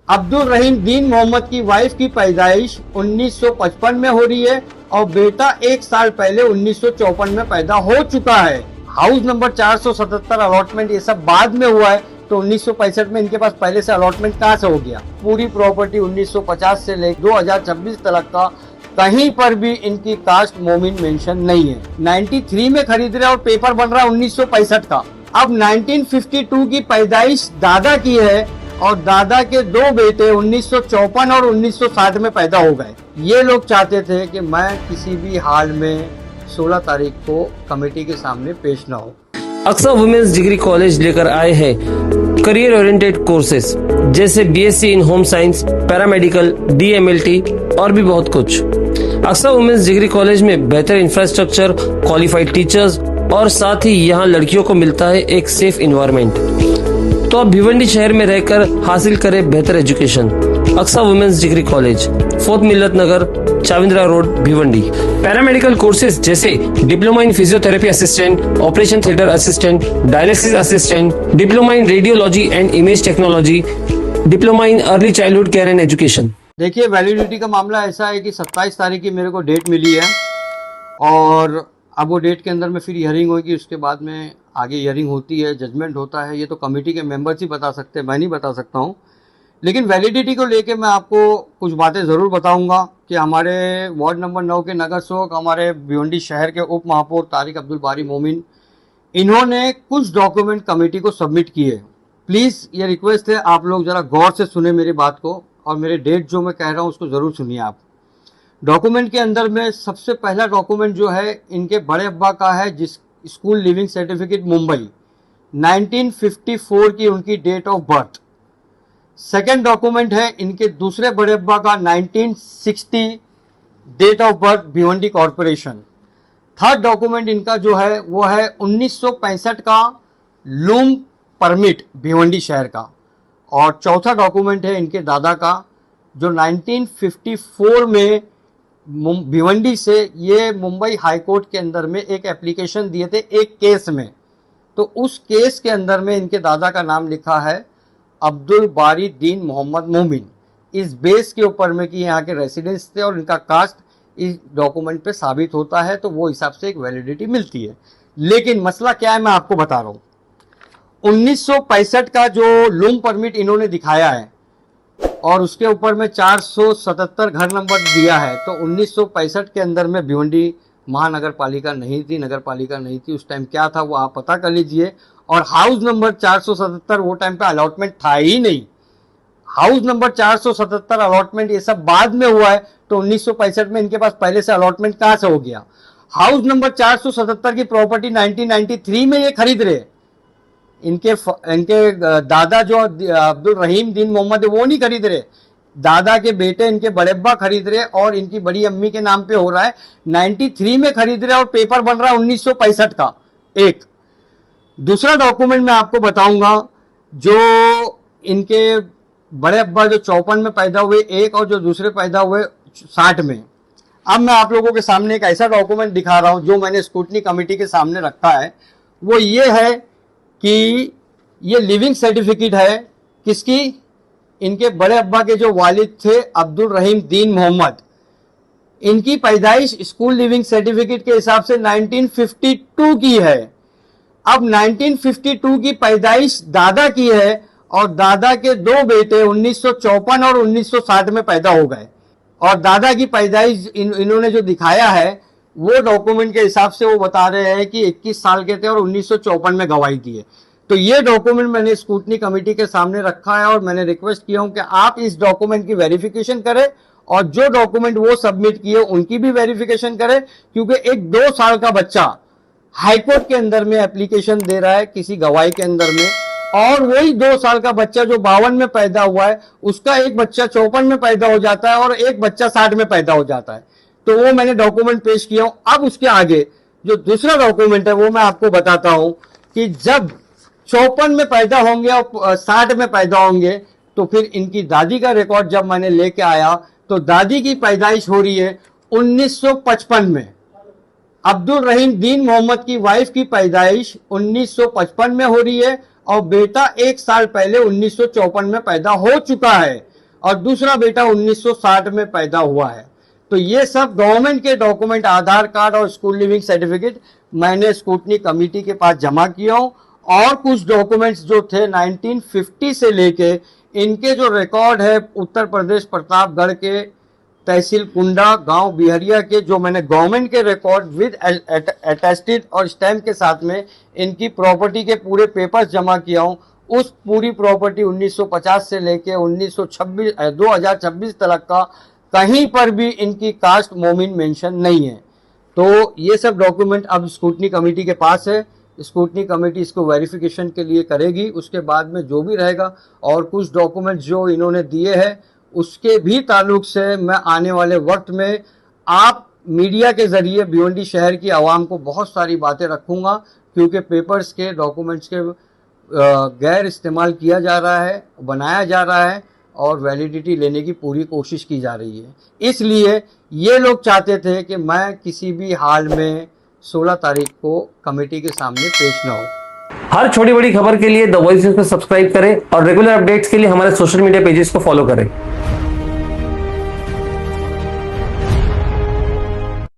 अब्दुल रहीम दीन मोहम्मद की वाइफ की पैदाइश 1955 में हो रही है और बेटा 1 साल पहले 1954 में पैदा हो चुका है। हाउस नंबर 477 अलॉटमेंट ये सब बाद में हुआ है, तो 1965 में इनके पास पहले से अलॉटमेंट कहाँ से हो गया। पूरी प्रॉपर्टी 1950 से लेकर 2026 तक का कहीं पर भी इनकी कास्ट मोमिन मेंशन नहीं है। 93 में खरीद रहे और पेपर बन रहा है 1965 का। अब 1952 की पैदाइश दादा की है और दादा के 2 बेटे 1954 और 1960 में पैदा हो गए। ये लोग चाहते थे कि मैं किसी भी हाल में 16 तारीख को कमेटी के सामने पेश ना हो। अक्सा वुमेन्स डिग्री कॉलेज लेकर आए हैं करियर ओरिएंटेड कोर्सेज जैसे BSc in home science, paramedical, DMLT और भी बहुत कुछ। अक्सा वुमेन्स डिग्री कॉलेज में बेहतर इंफ्रास्ट्रक्चर, क्वालिफाइड टीचर्स और साथ ही यहाँ लड़कियों को मिलता है एक सेफ इन्वायरमेंट। तो आप भिवंडी शहर में रहकर हासिल करें बेहतर education. Aqsa women's degree college, 4th Millat Nagar, Chavindra road, Bhiwandi. Paramedical courses जैसे diploma in physiotherapy assistant, operation theatre assistant, dialysis assistant, diploma in radiology and image technology, diploma in early childhood care and education. देखिए, वैलिडिटी का मामला ऐसा है कि 27 तारीख की मेरे को डेट मिली है और अब वो डेट के अंदर में फिर हियरिंग होगी। उसके बाद में आगे हियरिंग होती है, जजमेंट होता है। ये तो कमेटी के मेंबर्स ही बता सकते हैं, मैं नहीं बता सकता हूँ। लेकिन वैलिडिटी को लेके मैं आपको कुछ बातें ज़रूर बताऊंगा कि हमारे वार्ड नंबर 9 के नगर सेवक, हमारे भिवंडी शहर के उप महापौर तारिक अब्दुल बारी मोमिन, इन्होंने कुछ डॉक्यूमेंट कमेटी को सबमिट किए। प्लीज़ ये रिक्वेस्ट है, आप लोग ज़रा गौर से सुने मेरी बात को और मेरे डेट जो मैं कह रहा हूँ उसको ज़रूर सुनिए आप। डॉक्यूमेंट के अंदर में सबसे पहला डॉक्यूमेंट जो है इनके बड़े अब्बा का है, जिस स्कूल लिविंग सर्टिफिकेट मुंबई, 1954 की उनकी date of birth. Second document है इनके दूसरे बड़े अब्बा का 1960 date of birth, Bhiwandi corporation. Third document इनका जो है वो है 1965 का लूम परमिट, भिवंडी शहर का। और चौथा डॉक्यूमेंट है इनके दादा का जो 1954 में भिवंडी से ये मुंबई हाई कोर्ट के अंदर में एक एप्लीकेशन दिए थे एक केस में। तो उस केस के अंदर में इनके दादा का नाम लिखा है अब्दुल बारी दीन मोहम्मद मोमिन। इस बेस के ऊपर में कि यहाँ के रेसिडेंट्स थे और इनका कास्ट इस डॉक्यूमेंट पे साबित होता है, तो वो हिसाब से एक वैलिडिटी मिलती है। लेकिन मसला क्या है मैं आपको बता रहा हूँ। 1965 का जो लूम परमिट इन्होंने दिखाया है और उसके ऊपर में 477 घर नंबर दिया है, तो 1965 के अंदर में भिवंडी महानगर पालिका नहीं थी, नगर पालिका नहीं थी। उस टाइम क्या था वो आप पता कर लीजिए। और हाउस नंबर 477 वो टाइम पे अलॉटमेंट था ही नहीं। हाउस नंबर 477 अलॉटमेंट ये सब बाद में हुआ है, तो 1965 में इनके पास पहले से अलॉटमेंट कहाँ से हो गया। हाउस नंबर 477 की प्रॉपर्टी 1993 में ये खरीद रहे। इनके दादा जो अब्दुल रहीम दीन मोहम्मद है वो नहीं खरीद रहे, दादा के बेटे इनके बड़े अब्बा खरीद रहे और इनकी बड़ी अम्मी के नाम पे हो रहा है। 93 में खरीद रहे और पेपर बन रहा है 1965 का। एक दूसरा डॉक्यूमेंट मैं आपको बताऊंगा, जो इनके बड़े अब्बा जो 54 में पैदा हुए एक, और जो दूसरे पैदा हुए 60 में। अब मैं आप लोगों के सामने एक ऐसा डॉक्यूमेंट दिखा रहा हूं जो मैंने स्क्रूटनी कमेटी के सामने रखा है। वो ये है कि ये लिविंग सर्टिफिकेट है किसकी, इनके बड़े अब्बा के जो वालिद थे अब्दुल रहीम दीन मोहम्मद। इनकी पैदाइश स्कूल लिविंग सर्टिफिकेट के हिसाब से 1952 की है। अब 1952 की पैदाइश दादा की है और दादा के 2 बेटे 1954 और 1960 में पैदा हो गए। और दादा की पैदाइश इन्होंने जो दिखाया है वो डॉक्यूमेंट के हिसाब से वो बता रहे हैं कि 21 साल के थे और 1954 में गवाही दी है। तो ये डॉक्यूमेंट मैंने स्क्रूटनी कमेटी के सामने रखा है और मैंने रिक्वेस्ट किया हूं कि आप इस डॉक्यूमेंट की वेरिफिकेशन करें और जो डॉक्यूमेंट वो सबमिट किए उनकी भी वेरिफिकेशन करें, क्योंकि एक 2 साल का बच्चा हाईकोर्ट के अंदर में एप्लीकेशन दे रहा है किसी गवाही के अंदर में, और वही 2 साल का बच्चा जो 52 में पैदा हुआ है उसका एक बच्चा 54 में पैदा हो जाता है और एक बच्चा 60 में पैदा हो जाता है। तो वो मैंने डॉक्यूमेंट पेश किया हूं। अब उसके आगे जो दूसरा डॉक्यूमेंट है वो मैं आपको बताता हूं कि जब 54 में पैदा होंगे और 60 में पैदा होंगे, तो फिर इनकी दादी का रिकॉर्ड जब मैंने लेके आया तो दादी की पैदाइश हो रही है 1955 में। अब्दुल रहीम दीन मोहम्मद की वाइफ की पैदाइश 1955 में हो रही है और बेटा 1 साल पहले 1954 में पैदा हो चुका है। और दूसरा बेटा 1960 में पैदा हुआ है। तो ये सब गवर्नमेंट के डॉक्यूमेंट, आधार कार्ड और स्कूल लिविंग सर्टिफिकेट मैंने स्क्रूटनी कमेटी के पास जमा किया हूँ। और कुछ डॉक्यूमेंट्स जो थे 1950 से लेके इनके जो रिकॉर्ड है उत्तर प्रदेश प्रतापगढ़ के तहसील कुंडा, गांव बिहरिया के, जो मैंने गवर्नमेंट के रिकॉर्ड विद अटेस्टेड और स्टैम्प के साथ में इनकी प्रॉपर्टी के पूरे पेपर्स जमा किया हूँ। उस पूरी प्रॉपर्टी 1950 से लेके 2026 तक का कहीं पर भी इनकी कास्ट मोमिन मेंशन नहीं है। तो ये सब डॉक्यूमेंट अब स्क्रूटनी कमेटी के पास है। स्क्रूटनी कमेटी इसको वेरिफिकेशन के लिए करेगी। उसके बाद में जो भी रहेगा, और कुछ डॉक्यूमेंट जो इन्होंने दिए हैं उसके भी ताल्लुक से मैं आने वाले वक्त में आप मीडिया के जरिए भिवंडी शहर की आवाम को बहुत सारी बातें रखूंगा, क्योंकि पेपर्स के, डॉक्यूमेंट्स के गैर इस्तेमाल किया जा रहा है, बनाया जा रहा है और वैलिडिटी लेने की पूरी कोशिश की जा रही है। इसलिए ये लोग चाहते थे कि मैं किसी भी हाल में 16 तारीख को कमेटी के सामने पेश ना हो। हर छोटी बड़ी खबर के लिए द वॉइस को सब्सक्राइब करें और रेगुलर अपडेट्स के लिए हमारे सोशल मीडिया पेजेस को फॉलो करें।